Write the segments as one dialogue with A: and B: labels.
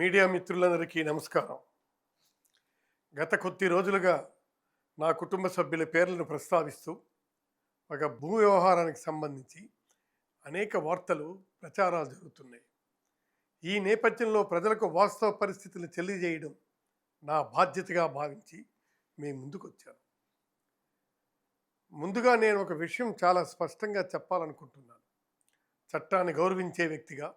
A: Media మిత్రులందరికీ నమస్కారం. గత కొద్ది రోజులుగా నా కుటుంబ సభ్యుల పేర్లను ప్రస్తావిస్తూ ఒక భూ వ్యవహారానికి సంబంధించి అనేక వార్తలు ప్రచారాలు జరుగుతున్నాయి. ఈ నేపథ్యంలో ప్రజలకు వాస్తవ పరిస్థితులు తెలియజేయడం నా బాధ్యతగా భావించి మీ ముందుకొచ్చాను. ముందుగా నేను ఒక విషయం చాలా స్పష్టంగా చెప్పాలనుకుంటున్నాను. చట్టాన్ని గౌరవించే వ్యక్తిగా,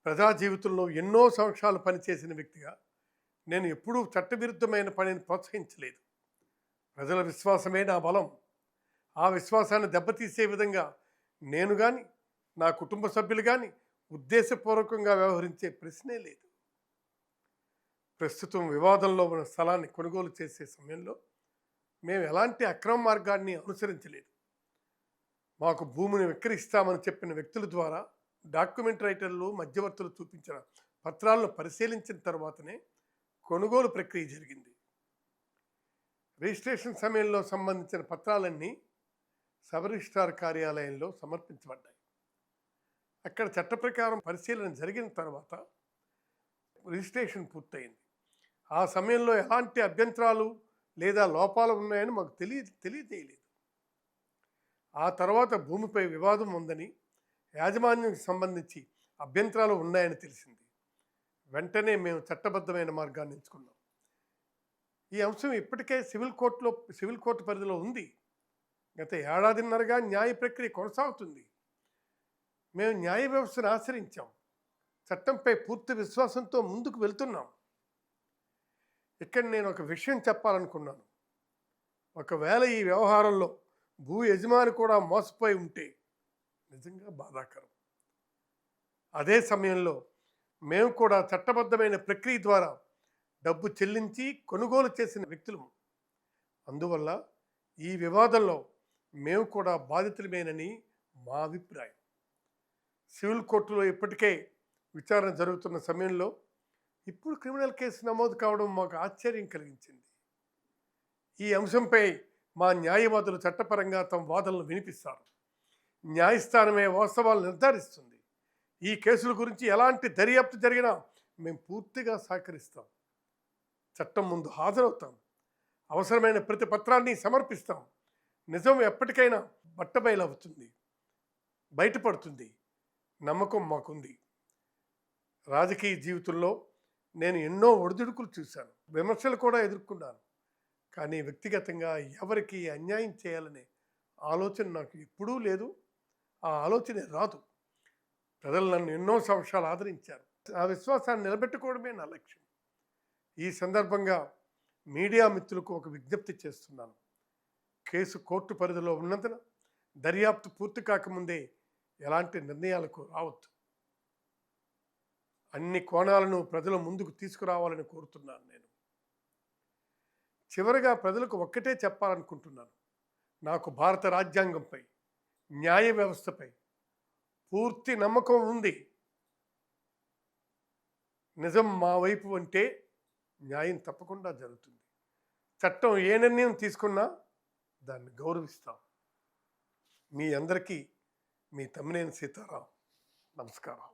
A: ప్రజా జీవితంలో ఎన్నో సంవత్సరాలు పనిచేసిన వ్యక్తిగా నేను ఎప్పుడూ చట్టవిరుద్ధమైన పనిని ప్రోత్సహించలేదు. ప్రజల విశ్వాసమే నా బలం. ఆ విశ్వాసాన్ని దెబ్బతీసే విధంగా నేను కానీ, నా కుటుంబ సభ్యులు కానీ ఉద్దేశపూర్వకంగా వ్యవహరించే ప్రశ్నే లేదు. ప్రస్తుతం వివాదంలో ఉన్న స్థలాన్ని కొనుగోలు చేసే సమయంలో మేము ఎలాంటి అక్రమ మార్గాన్ని అనుసరించలేదు. మాకు భూమిని విక్రయిస్తామని చెప్పిన వ్యక్తుల ద్వారా డాక్యుమెంట్ రైటర్లు, మధ్యవర్తులు చూపించిన పత్రాలను పరిశీలించిన తర్వాతనే కొనుగోలు ప్రక్రియ జరిగింది. రిజిస్ట్రేషన్ సమయంలో సంబంధించిన పత్రాలన్నీ సబ్ రిజిస్ట్రార్ కార్యాలయంలో సమర్పించబడ్డాయి. అక్కడ చట్ట ప్రకారం పరిశీలన జరిగిన తర్వాత రిజిస్ట్రేషన్ పూర్తయింది. ఆ సమయంలో ఎలాంటి అభ్యంతరాలు లేదా లోపాలు ఉన్నాయని మాకు తెలియజేయలేదు. ఆ తర్వాత భూమిపై వివాదం ఉందని, యాజమాన్యానికి సంబంధించి అభ్యంతరాలు ఉన్నాయని తెలిసింది. వెంటనే మేము చట్టబద్ధమైన మార్గాన్ని ఎంచుకున్నాం. ఈ అంశం ఇప్పటికే సివిల్ కోర్టు పరిధిలో ఉంది. గత ఏడాదిన్నరగా న్యాయ ప్రక్రియ కొనసాగుతుంది. మేము న్యాయ వ్యవస్థను ఆశ్రయించాం. చట్టంపై పూర్తి విశ్వాసంతో ముందుకు వెళ్తున్నాం. ఇక్కడ నేను ఒక విషయం చెప్పాలనుకున్నాను. ఒకవేళ ఈ వ్యవహారంలో భూ యజమాని కూడా మోసపోయి ఉంటే నిజంగా బాధాకరం. అదే సమయంలో మేము కూడా చట్టబద్ధమైన ప్రక్రియ ద్వారా డబ్బు చెల్లించి కొనుగోలు చేసిన వ్యక్తులము. అందువల్ల ఈ వివాదంలో మేము కూడా బాధితులమేనని మా అభిప్రాయం. సివిల్ కోర్టులో ఇప్పటికే విచారణ జరుగుతున్న సమయంలో ఇప్పుడు క్రిమినల్ కేసు నమోదు కావడం మాకు ఆశ్చర్యం కలిగించింది. ఈ అంశంపై మా న్యాయవాదులు చట్టపరంగా తమ వాదనలు వినిపిస్తారు. న్యాయస్థానమే వాస్తవాలు నిర్ధారిస్తుంది. ఈ కేసుల గురించి ఎలాంటి దర్యాప్తు జరిగినా మేము పూర్తిగా సహకరిస్తాం. చట్టం ముందు హాజరవుతాం. అవసరమైన ప్రతి పత్రాన్ని సమర్పిస్తాం. నిజం ఎప్పటికైనా బట్టబయలవుతుంది, బయటపడుతుంది. నమ్మకం మాకుంది. రాజకీయ జీవితంలో నేను ఎన్నో ఒడిదుడుకులు చూశాను, విమర్శలు కూడా ఎదుర్కొన్నాను. కానీ వ్యక్తిగతంగా ఎవరికి అన్యాయం చేయాలనే ఆలోచన నాకు ఎప్పుడూ లేదు. ఆ ఆలోచనే రాదు. ప్రజలు నన్ను ఎన్నో సంవత్సరాలు ఆదరించారు. ఆ విశ్వాసాన్ని నిలబెట్టుకోవడమే నా లక్ష్యం. ఈ సందర్భంగా మీడియా మిత్రులకు ఒక విజ్ఞప్తి చేస్తున్నాను. కేసు కోర్టు పరిధిలో ఉన్నందున దర్యాప్తు పూర్తి కాకముందే ఎలాంటి నిర్ణయాలకు రావద్దు. అన్ని కోణాలను ప్రజల ముందుకు తీసుకురావాలని కోరుతున్నాను. నేను చివరగా ప్రజలకు ఒక్కటే చెప్పాలనుకుంటున్నాను. నాకు భారత రాజ్యాంగంపై, న్యాయ వ్యవస్థపై పూర్తి నమ్మకం ఉంది. నిజం మా వైపు అంటే న్యాయం తప్పకుండా జరుగుతుంది. చట్టం ఏ నిర్ణయం తీసుకున్నా దాన్ని గౌరవిస్తాం. మీ అందరికీ మీ తమ్మినేని సీతారాం. నమస్కారం.